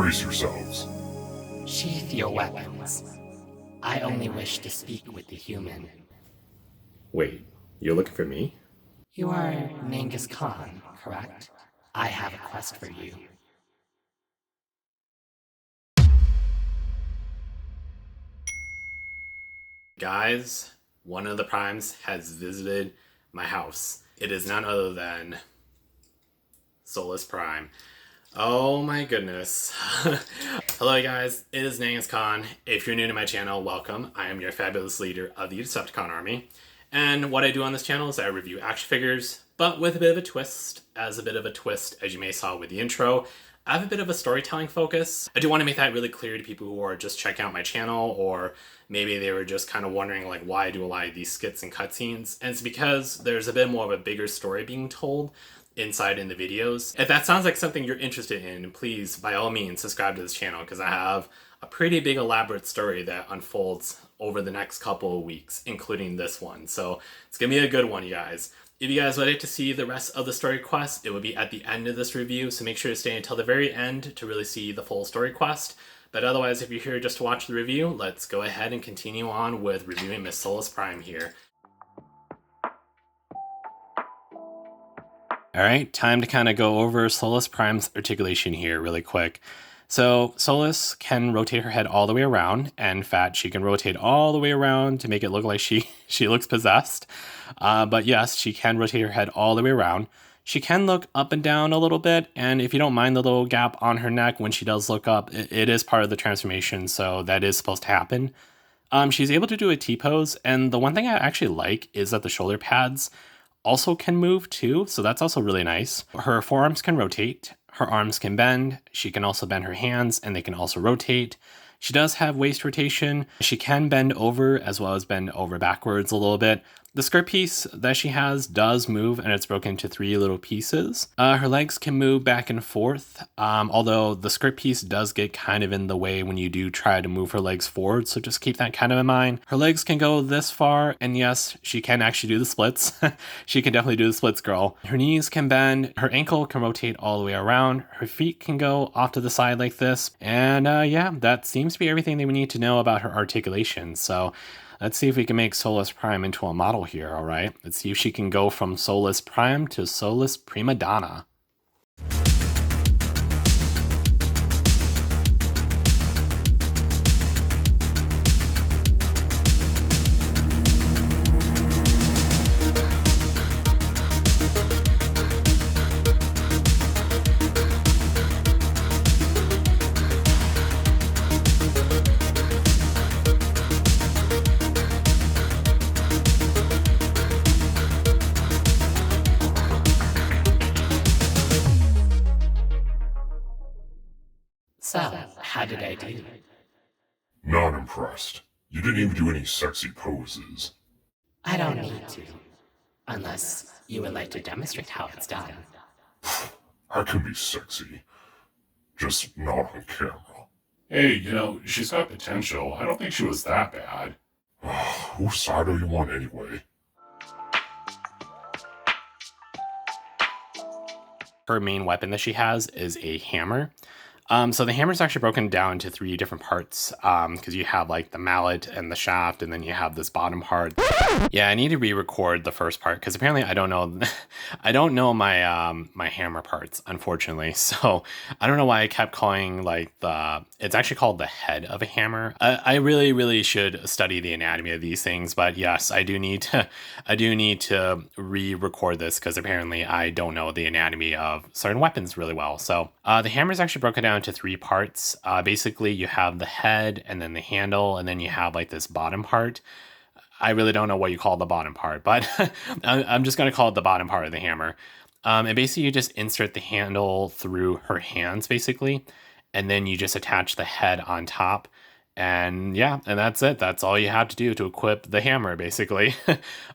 Brace yourselves. Sheath your weapons. I only wish to speak with the human. Wait, you're looking for me? You are Genghis Khan, correct? I have a quest for you. Guys, one of the primes has visited my house. It is none other than Solus Prime. Oh my goodness. Hello guys, it is Genghis Khan. If you're new to my channel, welcome. I am your fabulous leader of the Decepti-KHAN army. And what I do on this channel is I review action figures, but with a bit of a twist. As you may saw with the intro, I have a bit of a storytelling focus. I do want to make that really clear to people who are just checking out my channel, or maybe they were just kind of wondering like why I do a lot of these skits and cutscenes. And it's because there's a bit more of a bigger story being told inside in the videos. If that sounds like something you're interested in, please by all means subscribe to this channel, because I have a pretty big elaborate story that unfolds over the next couple of weeks, including this one. So it's gonna be a good one, you guys. If you guys would like to see the rest of the story quest, it will be at the end of this review, so make sure to stay until the very end to really see the full story quest. But otherwise, if you're here just to watch the review, let's go ahead and continue on with reviewing Miss Solus Prime here. Alright, time to kind of go over Solus Prime's articulation here really quick. So Solus can rotate her head all the way around, and in fact, she can rotate all the way around to make it look like she looks possessed. But yes, she can rotate her head all the way around. She can look up and down a little bit, and if you don't mind the little gap on her neck when she does look up, it is part of the transformation, so that is supposed to happen. She's able to do a T-pose, and the one thing I actually like is that the shoulder pads also can move too, so that's also really nice. Her forearms can rotate, her arms can bend, she can also bend her hands, and they can also rotate. She does have waist rotation. She can bend over as well as bend over backwards a little bit. The skirt piece that she has does move, and it's broken into 3 little pieces. Her legs can move back and forth, although the skirt piece does get kind of in the way when you do try to move her legs forward, so just keep that kind of in mind. Her legs can go this far, and yes, she can actually do the splits. She can definitely do the splits, girl. Her knees can bend, her ankle can rotate all the way around, her feet can go off to the side like this, and yeah, that seems to be everything that we need to know about her articulation. So let's see if we can make Solus Prime into a model here, all right? Let's see if she can go from Solus Prime to Solus Prima Donna. So, how did I do? Not impressed. You didn't even do any sexy poses. I don't need to. Unless you would like to demonstrate how it's done. I can be sexy. Just not on camera. Hey, she's got potential. I don't think she was that bad. Whose side are you on anyway? Her main weapon that she has is a hammer. So the hammer is actually broken down into 3 different parts, because you have like the mallet and the shaft, and then you have this bottom part. Yeah, I need to re-record the first part because apparently I don't know my hammer parts, unfortunately. So I don't know why I kept calling like it's actually called the head of a hammer. I really should study the anatomy of these things, but yes, I do need to re-record this because apparently I don't know the anatomy of certain weapons really well. So the hammer is actually broken down into 3 parts. Basically you have the head and then the handle, and then you have like this bottom part. I really don't know what you call the bottom part, but I'm just going to call it the bottom part of the hammer. And basically you just insert the handle through her hands basically, and then you just attach the head on top. And yeah, and that's it. That's all you have to do to equip the hammer, basically.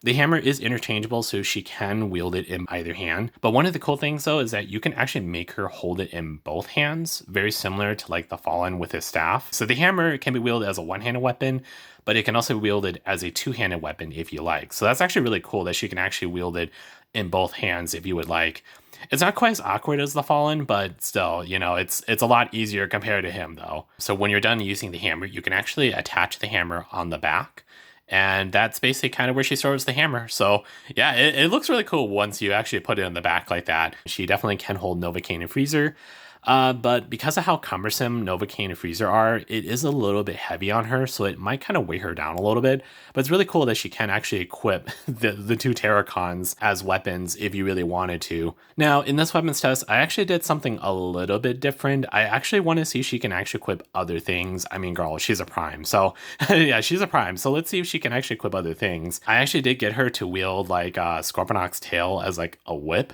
The hammer is interchangeable, so she can wield it in either hand. But one of the cool things, though, is that you can actually make her hold it in both hands, very similar to like the Fallen with his staff. So the hammer can be wielded as a one-handed weapon, but it can also be wielded as a two-handed weapon if you like. So that's actually really cool that she can actually wield it in both hands if you would like. It's not quite as awkward as the Fallen, but still, you know, it's a lot easier compared to him though. So when you're done using the hammer, you can actually attach the hammer on the back. And that's basically kind of where she stores the hammer. So yeah, it looks really cool once you actually put it in the back like that. She definitely can hold Novocaine and Freezer. But because of how cumbersome Novocaine and Freezer are, it is a little bit heavy on her, so it might kind of weigh her down a little bit. But it's really cool that she can actually equip the two Terracons as weapons if you really wanted to. Now, in this weapons test, I actually did something a little bit different. I actually want to see if she can actually equip other things. I mean, girl, she's a Prime, so yeah, she's a Prime. So let's see if she can actually equip other things. I actually did get her to wield like Scorponok's tail as like a whip,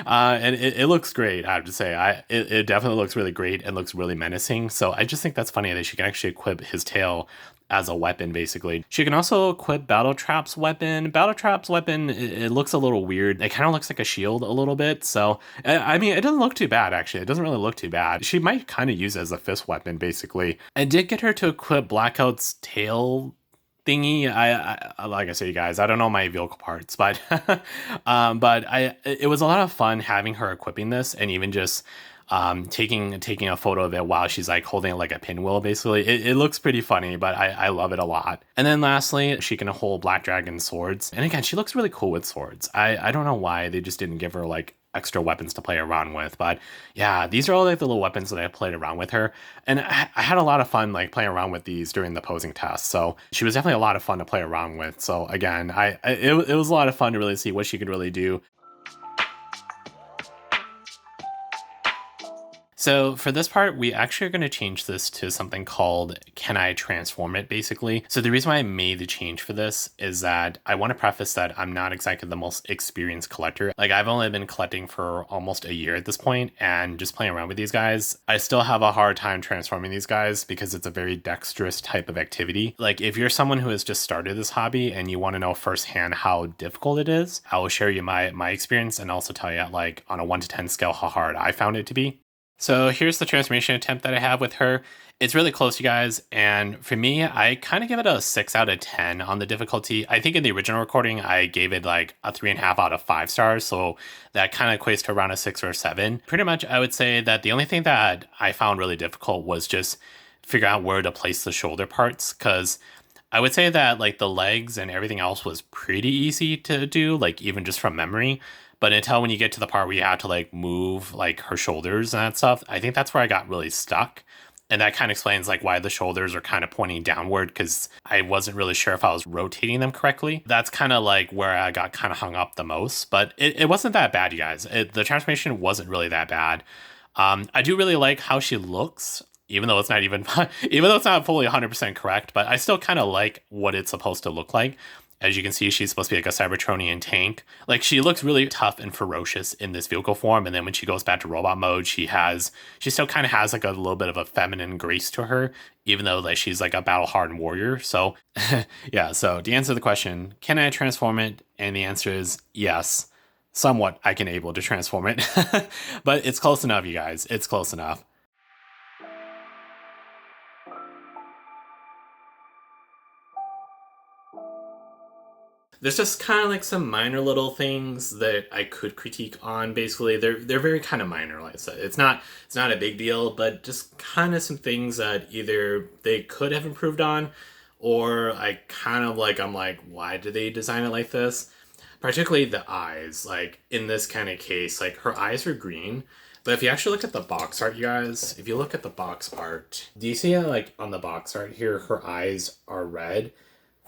and it looks great. I have to say, it definitely looks really great and looks really menacing. So I just think that's funny that she can actually equip his tail as a weapon, basically. She can also equip Battletrap's weapon. Battletrap's weapon, it looks a little weird. It kind of looks like a shield a little bit. So, I mean, it doesn't look too bad, actually. It doesn't really look too bad. She might kind of use it as a fist weapon, basically. I did get her to equip Blackout's tail thingy. I like I said, you guys, I don't know my vehicle parts, but it was a lot of fun having her equipping this, and even just taking a photo of it while she's like holding it like a pinwheel. Basically, it looks pretty funny, but I love it a lot. And then lastly, she can hold Black Dragon swords, and again, she looks really cool with swords. I don't know why they just didn't give her like extra weapons to play around with, but yeah, these are all like the little weapons that I played around with her, and I had a lot of fun like playing around with these during the posing test. So she was definitely a lot of fun to play around with. So again, it was a lot of fun to really see what she could really do. So for this part, we actually are going to change this to something called Can I Transform It, basically. So the reason why I made the change for this is that I want to preface that I'm not exactly the most experienced collector. Like, I've only been collecting for almost a year at this point, and just playing around with these guys, I still have a hard time transforming these guys because it's a very dexterous type of activity. Like, if you're someone who has just started this hobby and you want to know firsthand how difficult it is, I will share you my experience and also tell you, like, on a 1 to 10 scale, how hard I found it to be. So here's the transformation attempt that I have with her. It's really close, you guys, and for me, I kind of give it a 6 out of 10 on the difficulty. I think in the original recording, I gave it like a 3.5 out of 5 stars, so that kind of equates to around a 6 or a 7. Pretty much, I would say that the only thing that I found really difficult was just figure out where to place the shoulder parts, because I would say that like the legs and everything else was pretty easy to do, like even just from memory. But until when you get to the part where you have to like move like her shoulders and that stuff, I think that's where I got really stuck. And that kind of explains like why the shoulders are kind of pointing downward, because I wasn't really sure if I was rotating them correctly. That's kind of like where I got kind of hung up the most. But it wasn't that bad, you guys. The transformation wasn't really that bad. I do really like how she looks, even though it's not even fully 100% correct, but I still kind of like what it's supposed to look like. As you can see, she's supposed to be like a Cybertronian tank. Like, she looks really tough and ferocious in this vehicle form, and then when she goes back to robot mode, she still kind of has like a little bit of a feminine grace to her, even though like she's like a battle-hardened warrior. So yeah, so to answer the question, can I transform it? And the answer is yes. Somewhat I can able to transform it. But it's close enough, you guys. It's close enough. There's just kind of like some minor little things that I could critique on. Basically, they're very kind of minor. Like I said, it's not a big deal, but just kind of some things that either they could have improved on, or I'm like, why did they design it like this? Particularly the eyes. Like in this kind of case, like her eyes are green. But if you actually look at the box art, you guys, if you look at the box art, do you see how like on the box art here, her eyes are red?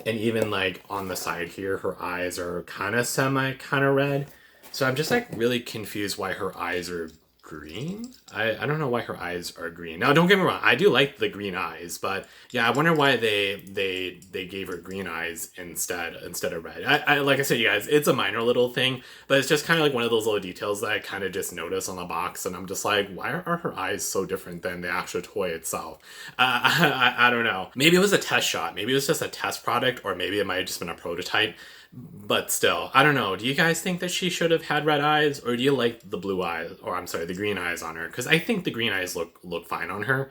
And even like on the side here, her eyes are kind of red. So I'm just like really confused why her eyes are green. I don't know why her eyes are green. Now, don't get me wrong, I do like the green eyes, but yeah, I wonder why they gave her green eyes instead of red. I like I said, you guys, it's a minor little thing, but it's just kind of like one of those little details that I kind of just noticed on the box, and I'm just like, why are her eyes so different than the actual toy itself? I don't know. Maybe it was a test shot. Maybe it was just a test product, or maybe it might have just been a prototype. But still, I don't know. Do you guys think that she should have had red eyes, or do you like the blue eyes, or I'm sorry, the green eyes on her? Because I think the green eyes look fine on her.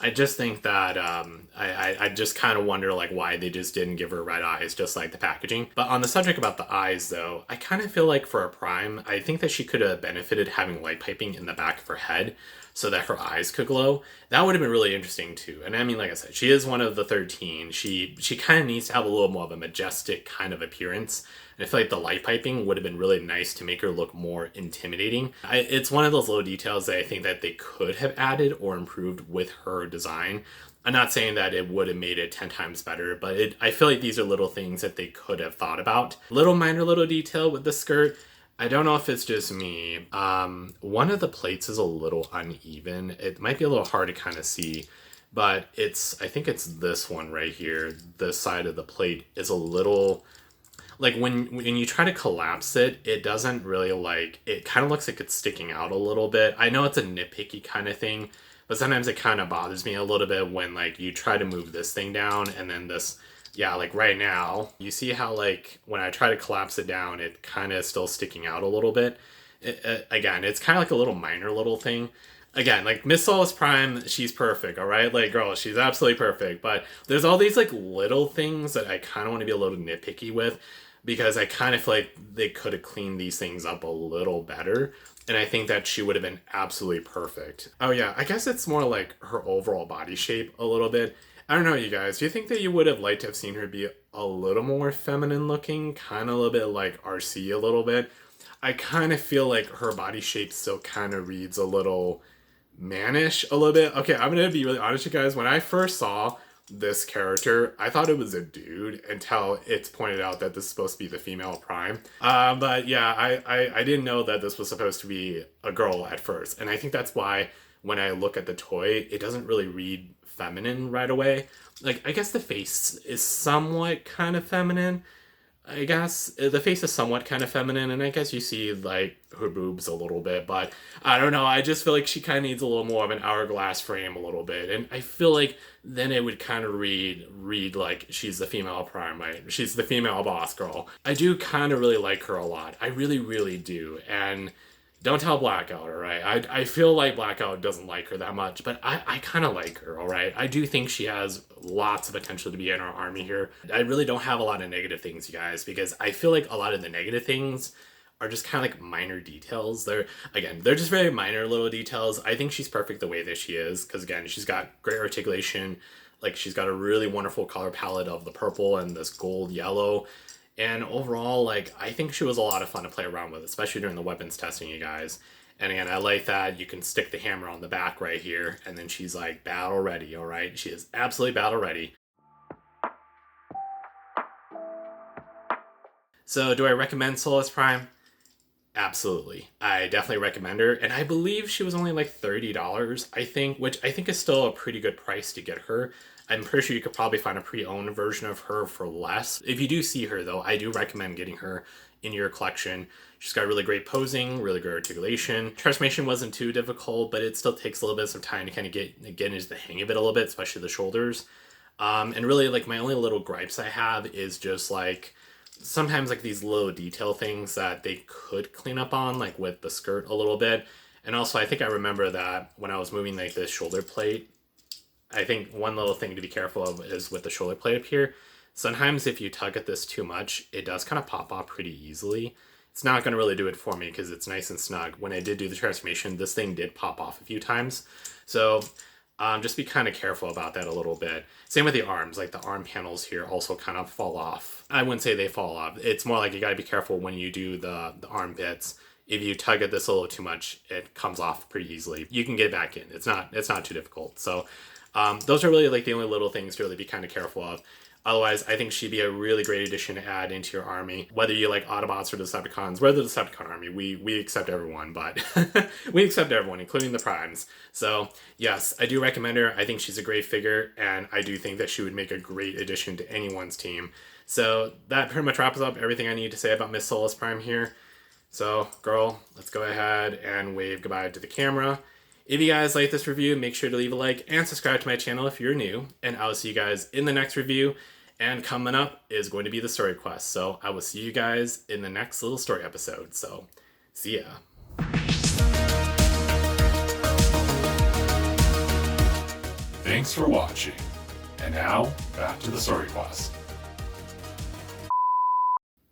I just think that I just kind of wonder like why they just didn't give her red eyes, just like the packaging. But on the subject about the eyes, though, I kind of feel like for a Prime, I think that she could have benefited having light piping in the back of her head so that her eyes could glow. That would have been really interesting too. And I mean, like I said, she is one of the 13. She kind of needs to have a little more of a majestic kind of appearance. And I feel like the light piping would have been really nice to make her look more intimidating. It's one of those little details that I think that they could have added or improved with her design. I'm not saying that it would have made it 10 times better, but I feel like these are little things that they could have thought about. Little minor little detail with the skirt. I don't know if it's just me. One of the plates is a little uneven. It might be a little hard to kind of see, but I think it's this one right here. This side of the plate is a little... Like when you try to collapse it, it doesn't really like, it kind of looks like it's sticking out a little bit. I know it's a nitpicky kind of thing, but sometimes it kind of bothers me a little bit when like you try to move this thing down and then this, yeah, like right now, you see how like when I try to collapse it down, it kind of is still sticking out a little bit. Again, it's kind of like a little minor little thing. Again, like Miss Solus Prime, she's perfect, all right? Like, girl, she's absolutely perfect. But there's all these like little things that I kind of want to be a little nitpicky with, because I kind of feel like they could have cleaned these things up a little better. And I think that she would have been absolutely perfect. Oh yeah, I guess it's more like her overall body shape a little bit. I don't know, you guys. Do you think that you would have liked to have seen her be a little more feminine looking? Kind of a little bit like RC a little bit. I kind of feel like her body shape still kind of reads a little mannish a little bit. Okay, I'm going to be really honest, you guys. When I first saw this character, I thought it was a dude until it's pointed out that this is supposed to be the female Prime. But yeah, I didn't know that this was supposed to be a girl at first. And I think that's why when I look at the toy, it doesn't really read feminine right away. Like, I guess the face is somewhat kind of feminine. I guess the face is somewhat kind of feminine, and I guess you see like her boobs a little bit, but I don't know. I just feel like she kind of needs a little more of an hourglass frame a little bit, and I feel like then it would kind of read like she's the female Prime, right? She's the female boss girl. I do kind of really like her a lot. I really, really do, and don't tell Blackout, all right? I feel like Blackout doesn't like her that much, but I kind of like her, all right? I do think she has lots of potential to be in our army here. I really don't have a lot of negative things, you guys, because I feel like a lot of the negative things are just kind of like minor details. They're just very minor little details. I think she's perfect the way that she is, because again, she's got great articulation. Like, she's got a really wonderful color palette of the purple and this gold yellow. And overall, like, I think she was a lot of fun to play around with, especially during the weapons testing, you guys. And again, I like that you can stick the hammer on the back right here, and then she's like battle ready, all right? She is absolutely battle ready. So do I recommend Solus Prime? Absolutely. I definitely recommend her. And I believe she was only like $30, I think, which I think is still a pretty good price to get her. I'm pretty sure you could probably find a pre-owned version of her for less. If you do see her, though, I do recommend getting her in your collection. She's got really great posing, really good articulation. Transformation wasn't too difficult, but it still takes a little bit of time to kind of get into the hang of it a little bit, especially the shoulders. And really, like, my only little gripes I have is just, like, sometimes, like, these little detail things that they could clean up on, like, with the skirt a little bit. And also, I think I remember that when I was moving, like, this shoulder plate, I think one little thing to be careful of is with the shoulder plate up here. Sometimes if you tug at this too much, it does kind of pop off pretty easily. It's not going to really do it for me because it's nice and snug. When I did do the transformation, this thing did pop off a few times. So just be kind of careful about that a little bit. Same with the arms. Like, the arm panels here also kind of fall off. I wouldn't say they fall off. It's more like you got to be careful when you do the arm bits. If you tug at this a little too much, it comes off pretty easily. You can get it back in. It's not too difficult. So those are really like the only little things to really be kind of careful of. Otherwise, I think she'd be a really great addition to add into your army. Whether you like Autobots or Decepticons, we're the Decepticon army. We accept everyone, but we accept everyone, including the Primes. So yes, I do recommend her. I think she's a great figure, and I do think that she would make a great addition to anyone's team. So that pretty much wraps up everything I need to say about Miss Solus Prime here. So, girl, let's go ahead and wave goodbye to the camera. If you guys like this review, make sure to leave a like and subscribe to my channel if you're new. And I'll see you guys in the next review. And coming up is going to be the story quest. So I will see you guys in the next little story episode. So, see ya. Thanks for watching. And now, back to the story quest.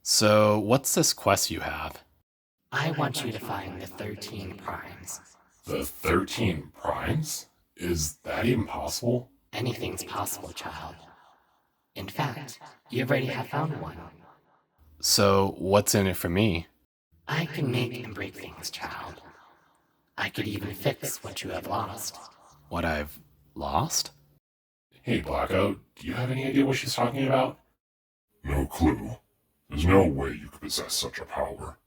So, what's this quest you have? I want you to find the 13 primes. The 13 primes? Is that even possible? Anything's possible, child. In fact, you already have found one. So, what's in it for me? I can make and break things, child. I could even fix what you have lost. What I've lost? Hey, Blackout, do you have any idea what she's talking about? No clue. There's no way you could possess such a power.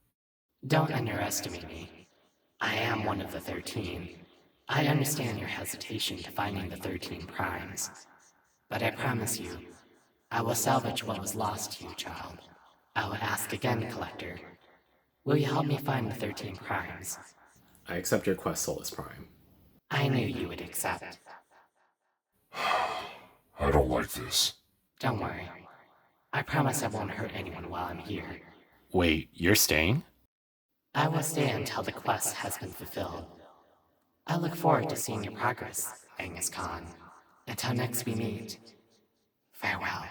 Don't underestimate me. I am one of the 13. I understand your hesitation to finding the 13 primes. But I promise you, I will salvage what was lost to you, child. I will ask again, Collector. Will you help me find the 13 primes? I accept your quest, Solus Prime. I knew you would accept. I don't like this. Don't worry. I promise I won't hurt anyone while I'm here. Wait, you're staying? I will stay until the quest has been fulfilled. I look forward to seeing your progress, Angus Khan. Until next we meet, farewell.